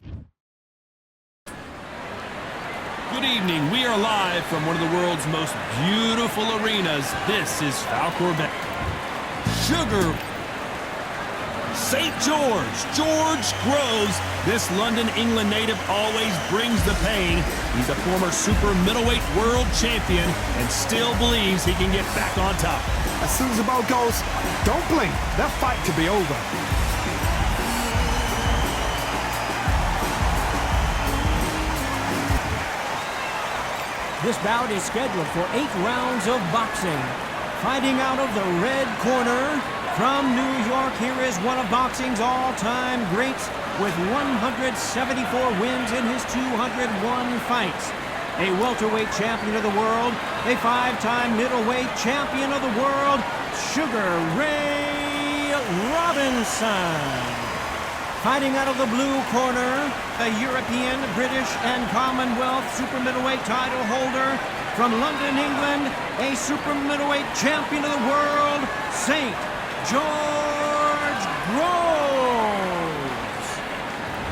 Good evening. We are live from one of the world's most beautiful arenas. This is Falcor Sugar St. George Groves. This London, England native always brings the pain. He's a former super middleweight world champion and still believes he can get back on top. As soon as the ball goes, don't blink. That fight could be over. This bout is scheduled for 8 rounds of boxing. Fighting out of the red corner, from New York, here is one of boxing's all-time greats with 174 wins in his 201 fights. A welterweight champion of the world, a 5-time middleweight champion of the world, Sugar Ray Robinson. Fighting out of the blue corner, a European, British, and Commonwealth super middleweight title holder from London, England, a super middleweight champion of the world, St. George Groves.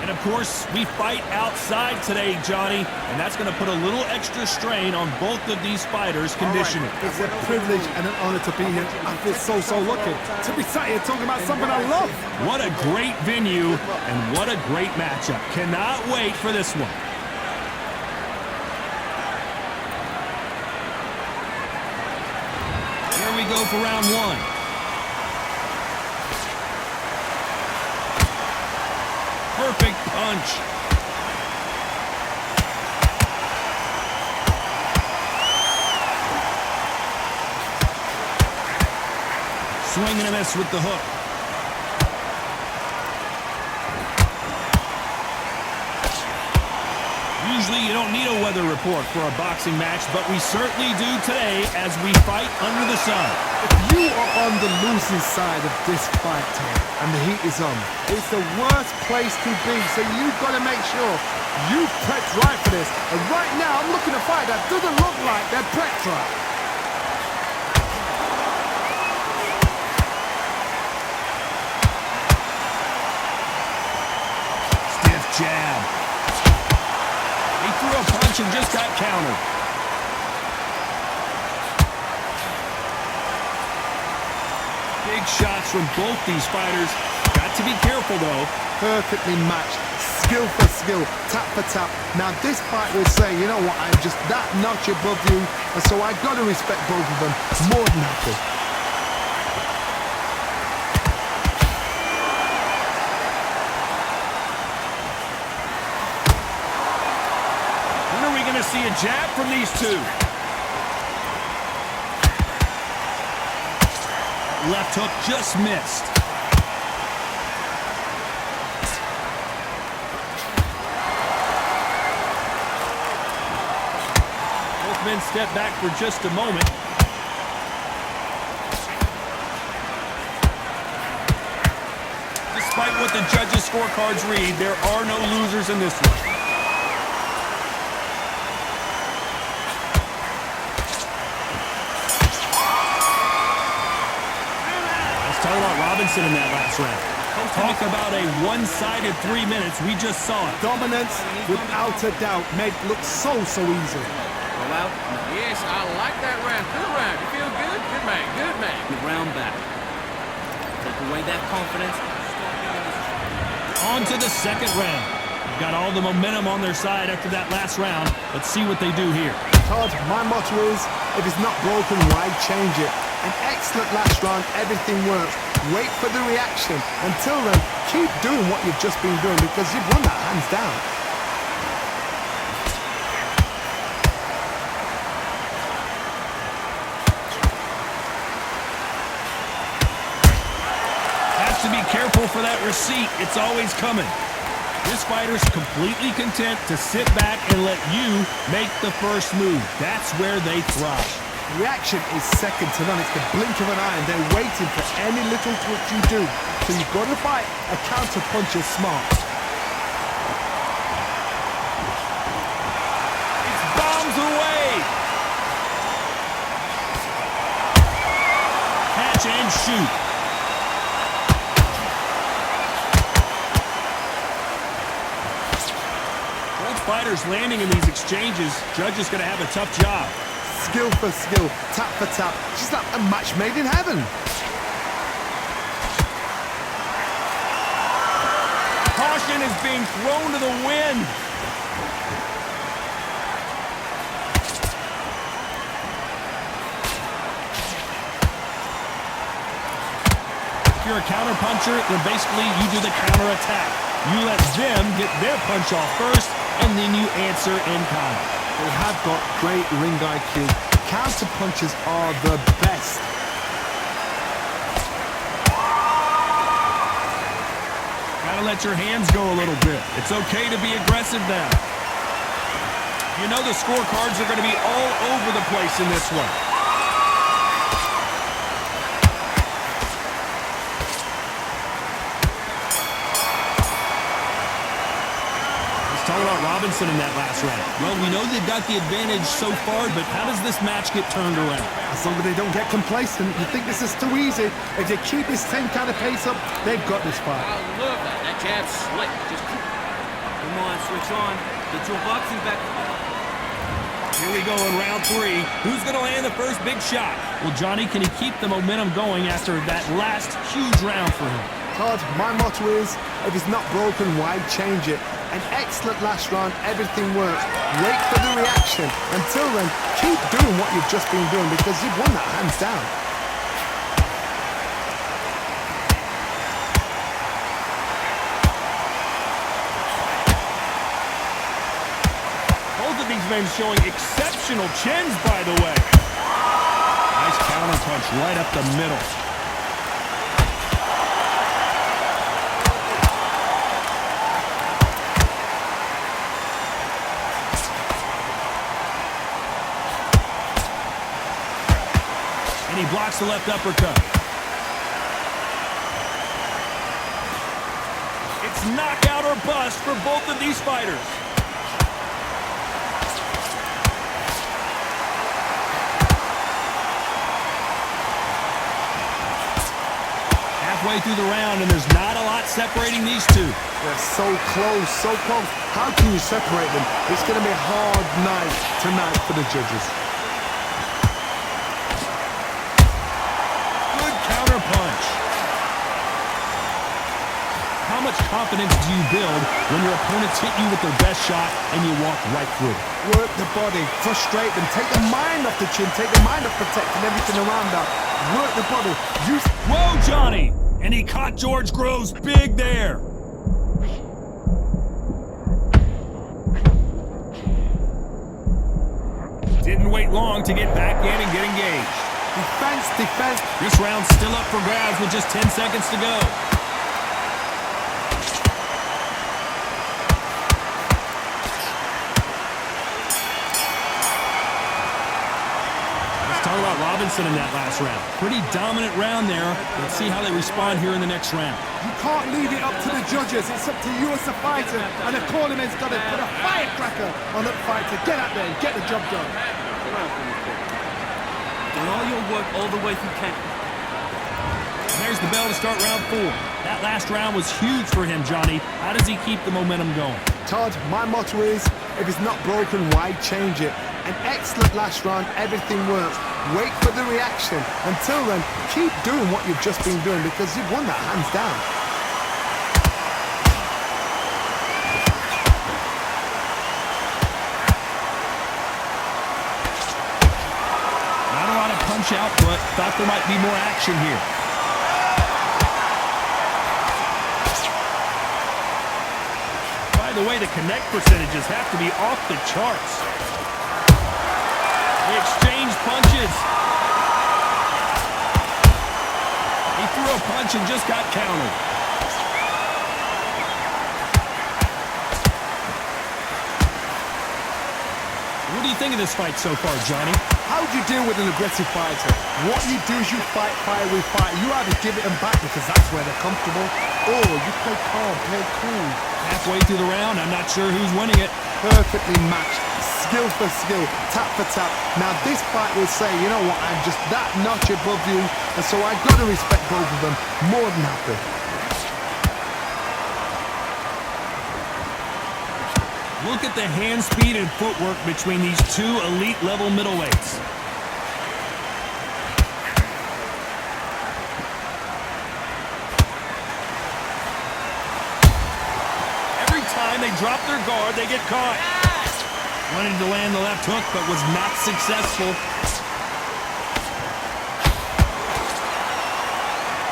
And of course, we fight outside today, Johnny, and that's going to put a little extra strain on both of these fighters' conditioning. Right. It's a privilege and an honor to be here. I feel so lucky to be sat here talking about something I love. What a great venue and what a great matchup. Cannot wait for this one. Here we go for round one. Perfect punch. Swing and a miss with the hook. Usually you don't need a weather report for a boxing match, but we certainly do today as we fight under the sun. If you are on the losing side of this fight, Tom, and the heat is on, it's the worst place to be, so you've got to make sure you've prepped right for this. And right now, I'm looking at a fight that doesn't look like they're prepped right. Stiff jab. He threw a punch and just got countered. Big shots from both these fighters. Got to be careful, though. Perfectly matched, skill for skill, tap for tap. Now this fight will say, you know what, I'm just that notch above you, and so I got to respect both of them more than happy. When are we going to see a jab from these two? Left hook just missed. Both men step back for just a moment. Despite what the judges' scorecards read, there are no losers in this one. Talk about Robinson in that last round. Talk about a one-sided 3 minutes. We just saw it. Dominance, without a doubt, made it look so easy. Go out? Yes, I like that round. Good round. You feel good? Good man. Good man. Good round back. Take away that confidence. On to the second round. They've got all the momentum on their side after that last round. Let's see what they do here. Todd, my motto is, if it's not broken, why change it? An excellent last round, everything works. Wait for the reaction. Until then, keep doing what you've just been doing because you've won that hands down. Has to be careful for that receipt. It's always coming. This fighter's completely content to sit back and let you make the first move. That's where they thrive. Reaction is second to none. It's the blink of an eye, and they're waiting for any little twitch you do. So you've got to fight a counter punch is smart. It's bombs away. Catch and shoot. fighters landing in these exchanges. Judge is going to have a tough job. Skill for skill, tap for tap. Just like a match made in heaven. Caution is being thrown to the wind. If you're a counter puncher, then basically you do the counter attack. You let them get their punch off first, and then you answer in kind. They have got great ring IQ. Counter punches are the best. Gotta let your hands go a little bit. It's okay to be aggressive now. You know the scorecards are going to be all over the place in this one. Let's talk about Robinson in that last round. Well, we know they've got the advantage so far, but how does this match get turned around? As long as they don't get complacent, you think this is too easy. If they keep this same kind of pace up, they've got this fight. I love that. That jab's slick. Just keep... Come on, switch on. Get your boxing back. Here we go in round 3. Who's going to land the first big shot? Well, Johnny, can he keep the momentum going after that last huge round for him? Todd, my motto is, if it's not broken, why change it? An excellent last round, everything works. Wait for the reaction. Until then, keep doing what you've just been doing because you've won that hands down. Both of these men showing exceptional chins, by the way. Nice counter punch right up the middle. And he blocks the left uppercut. It's knockout or bust for both of these fighters. Halfway through the round, and there's not a lot separating these two. They're so close, so close. How can you separate them? It's going to be a hard night tonight for the judges. Good counter punch. How much confidence do you build when your opponents hit you with their best shot and you walk right through it? Work the body, frustrate them, take the mind off the chin, take the mind off protecting everything around that. Work the body. Use. Whoa, Johnny! And he caught George Groves big there. Didn't wait long to get back in and get engaged. Defense, defense. This round's still up for grabs with just 10 seconds to go. Talk about Robinson in that last round. Pretty dominant round there. Let's see how they respond here in the next round. You can't leave it up to the judges. It's up to you as a fighter. And the cornerman's got to put a firecracker on that fighter. Get out there and get the job done. Do all your work all the way through camp. And there's the bell to start round 4. That last round was huge for him, Johnny. How does he keep the momentum going? Todd, my motto is, if it's not broken, why change it? An excellent last round, everything works. Wait for the reaction. Until then, keep doing what you've just been doing because you've won that hands down. Not a lot of punch output. Thought there might be more action here. By the way, the connect percentages have to be off the charts. They exchange punches. He threw a punch and just got countered. What do you think of this fight so far, Johnny? How do you deal with an aggressive fighter? What you do is you fight fire with fire. You either give it them back because that's where they're comfortable, or you play calm, play cool. Halfway through the round, I'm not sure who's winning it. Perfectly matched. Skill for skill, tap for tap. Now this fight will say, you know what, I'm just that notch above you, and so I've got to respect both of them more than happy. Look at the hand speed and footwork between these two elite-level middleweights. Every time they drop their guard, they get caught. Wanted to land the left hook, but was not successful.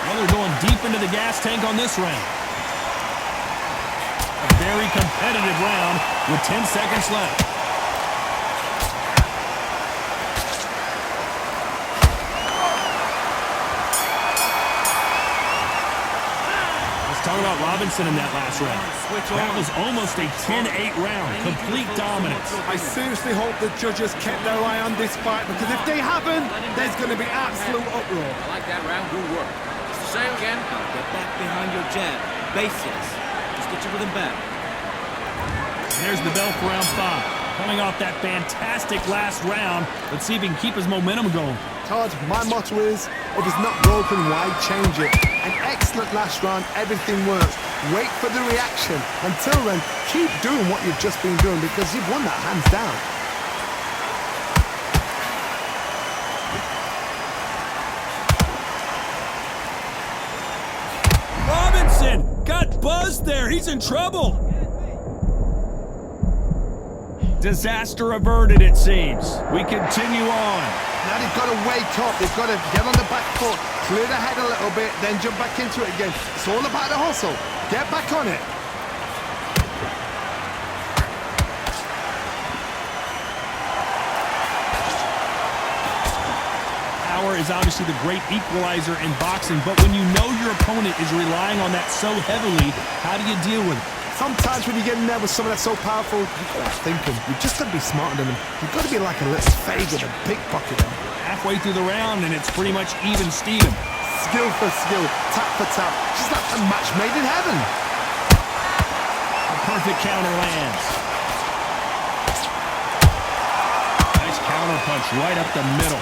Well, they're going deep into the gas tank on this round. A very competitive round with 10 seconds left. Let's talk about Robinson in that last round. That was almost a 10-8 round. Complete dominance. I seriously hope the judges kept their eye on this fight, because if they haven't, there's going to be absolute uproar. I like that round. Good work. It's the same again. Get back behind your jab. Basics. Just get you with him back. There's the bell for round 5. Coming off that fantastic last round. Let's see if he can keep his momentum going. Todd, my motto is, if it's not broken, why change it? An excellent last round, everything works. Wait for the reaction. Until then, keep doing what you've just been doing, because you've won that hands down. Robinson got buzzed there. He's in trouble. Disaster averted, it seems. We continue on. Now they've got to wake up. They've got to get on the back foot, clear the head a little bit, then jump back into it again. It's all about the hustle. Get back on it. Power is obviously the great equalizer in boxing, but when you know your opponent is relying on that so heavily, how do you deal with it? Sometimes when you get in there with someone that's so powerful, you've got to think them. You've just got to be smarter than them. You've got to be like a little Fagan and pickpocket them. Halfway through the round, and it's pretty much even Steven. Skill for skill, tap for tap. She's like a match made in heaven. A perfect counter lands. Nice counter punch right up the middle.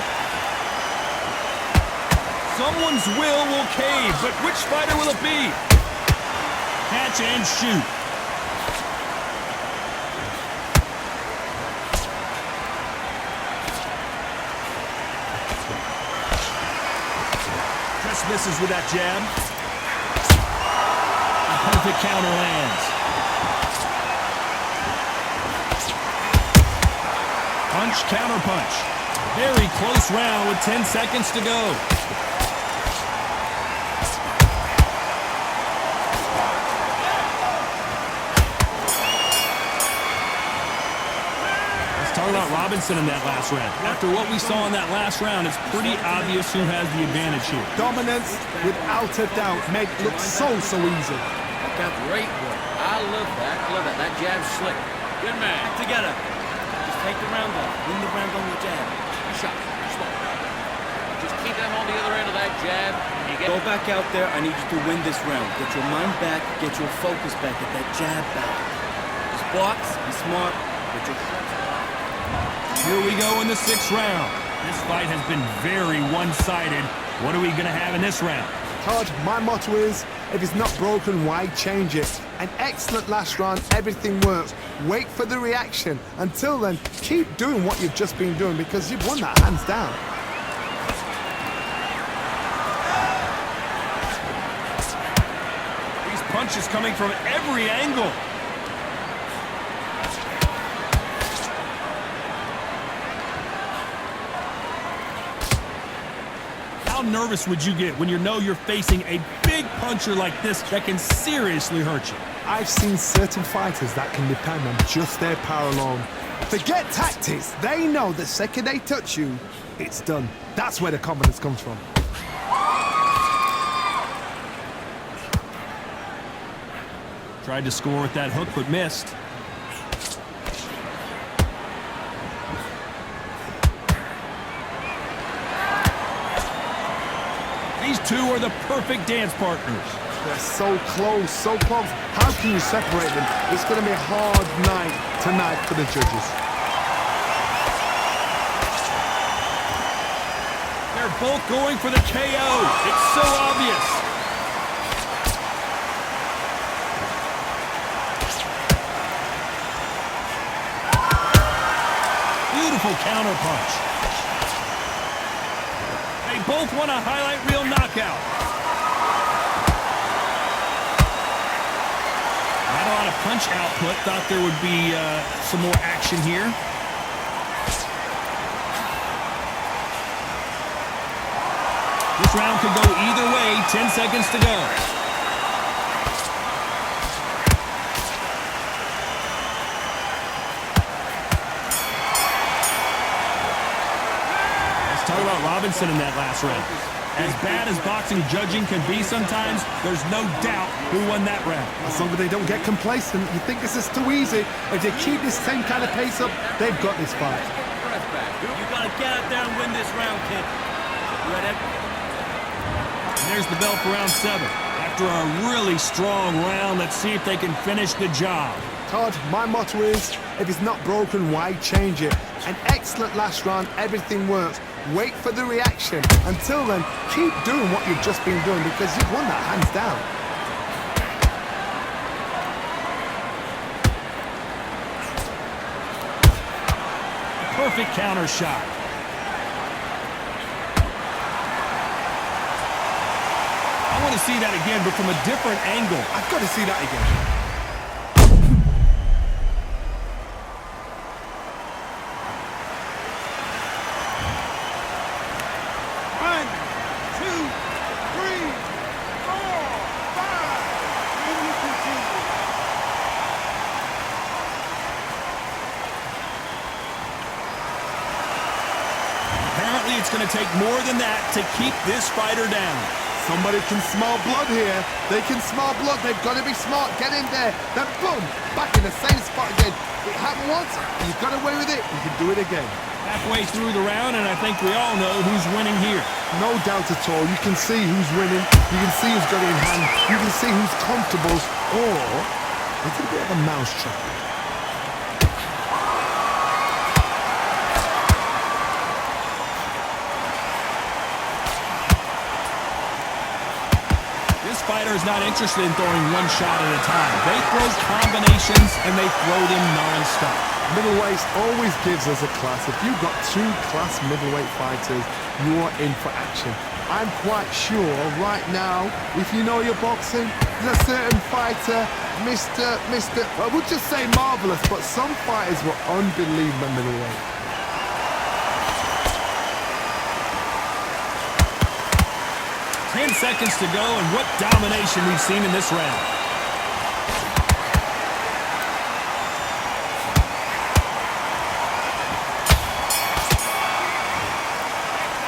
Someone's will cave, but which fighter will it be? Catch and shoot. Just misses with that jab. A perfect counter lands. Punch, counter punch. Very close round with 10 seconds to go. Talk about Robinson in that last round. After what we saw in that last round, it's pretty obvious who has the advantage here. Dominance, without a doubt, made it look so easy. Got great work. I love that. I love that. That jab's slick. Good man. Back together. Just take the round off. Win the round on your jab. Shot. Small. Just keep them on the other end of that jab. And you get Go back out there. I need you to win this round. Get your mind back. Get your focus back. Get that jab back. Just box. Be smart. Get your shots. Here we go in the 6th round. This fight has been very one-sided. What are we going to have in this round? Todd, my motto is, if it's not broken, why change it? An excellent last round, everything works. Wait for the reaction. Until then, keep doing what you've just been doing, because you've won that hands down. These punches coming from every angle. How nervous would you get when you know you're facing a big puncher like this that can seriously hurt you? I've seen certain fighters that can depend on just their power alone. Forget tactics. They know the second they touch you, it's done. That's where the confidence comes from. Tried to score with that hook, but missed. These two are the perfect dance partners. They're so close, so close. How can you separate them? It's going to be a hard night tonight for the judges. They're both going for the KO. It's so obvious. Beautiful counter punch. They both want a highlight reel knockout. Not a lot of punch output. Thought there would be some more action here. This round could go either way. 10 seconds to go. Let's talk about Robinson in that last round. As bad as boxing judging can be sometimes, there's no doubt who won that round. As long as they don't get complacent, you think this is too easy. If they keep this same kind of pace up, they've got this fight. You gotta get out there and win this round, kid. You ready? And there's the bell for round 7. After a really strong round, let's see if they can finish the job. Todd, my motto is, if it's not broken, why change it? An excellent last round, everything works. Wait for the reaction. Until then, keep doing what you've just been doing because you've won that hands down. Perfect counter shot. I want to see that again, but from a different angle. I've got to see that again. It's going to take more than that to keep this fighter down. Somebody can smell blood here. They can smell blood. They've got to be smart. Get in there. Then boom, back in the same spot again. It happened once. You've got away with it. You can do it again. Halfway through the round, and I think we all know who's winning here. No doubt at all. You can see who's winning. You can see who's got it in hand. You can see who's comfortable. Or it's a bit of a mousetrap. Fighter is not interested in throwing one shot at a time. They throw combinations and they throw them non-stop. Middleweight always gives us a class. If you've got 2 class middleweight fighters, you're in for action. I'm quite sure right now, if you know your boxing, there's a certain fighter, I would just say marvelous, but some fighters were unbelievable middleweight. 10 seconds to go, and what domination we've seen in this round.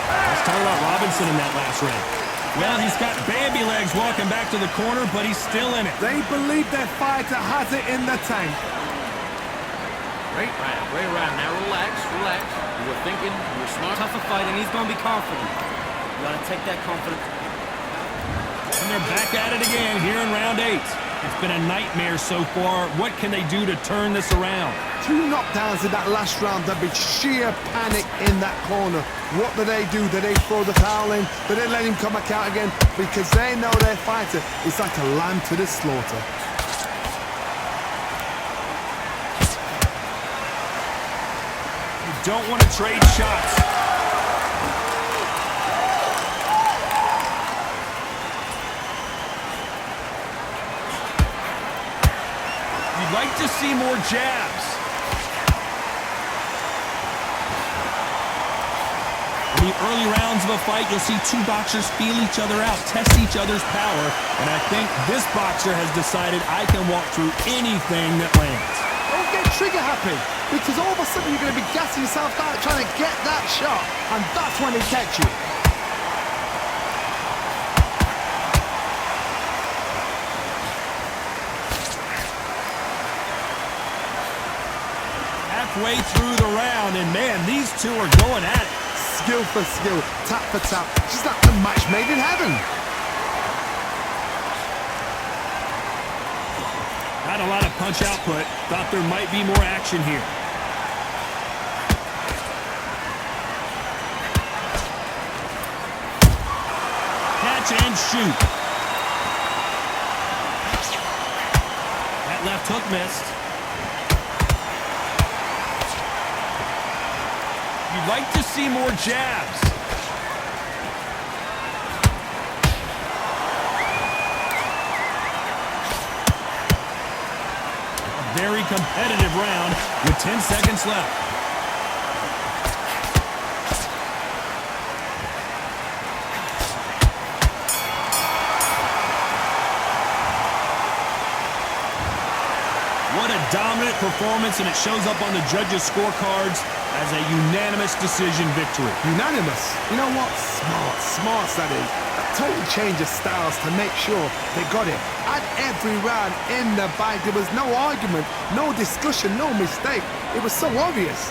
Let's talk about Robinson in that last round. Well, he's got Bambi legs walking back to the corner, but he's still in it. They believe their fighter has it in the tank. Great round. Now relax. You were thinking, you were smart. Tougher fight, and he's gonna be confident. You gotta take that confidence. And they're back at it again here in round 8. It's been a nightmare so far. What can they do to turn this around? 2 knockdowns in that last round. There'd be sheer panic in that corner. What do? Do they throw the towel in? Do they let him come back out again? Because they know their fighter is like a lamb to the slaughter. You don't want to trade shots. You'd like to see more jabs. In the early rounds of a fight, you'll see 2 boxers feel each other out, test each other's power, and I think this boxer has decided I can walk through anything that lands. Don't get trigger happy, because all of a sudden you're going to be gassing yourself out trying to get that shot, and that's when they catch you. Halfway through the round, and man, these 2 are going at it. Skill for skill, tap for tap, just like a match made in heaven. Not a lot of punch output. Thought there might be more action here. Catch and shoot. That left hook missed. you'd like to see more jabs. A very competitive round with 10 seconds left. What a dominant performance, and it shows up on the judges' scorecards as a unanimous decision victory. Unanimous. You know what? Smart, that is. A total change of styles to make sure they got it. At every round in the fight, there was no argument, no discussion, no mistake. It was so obvious.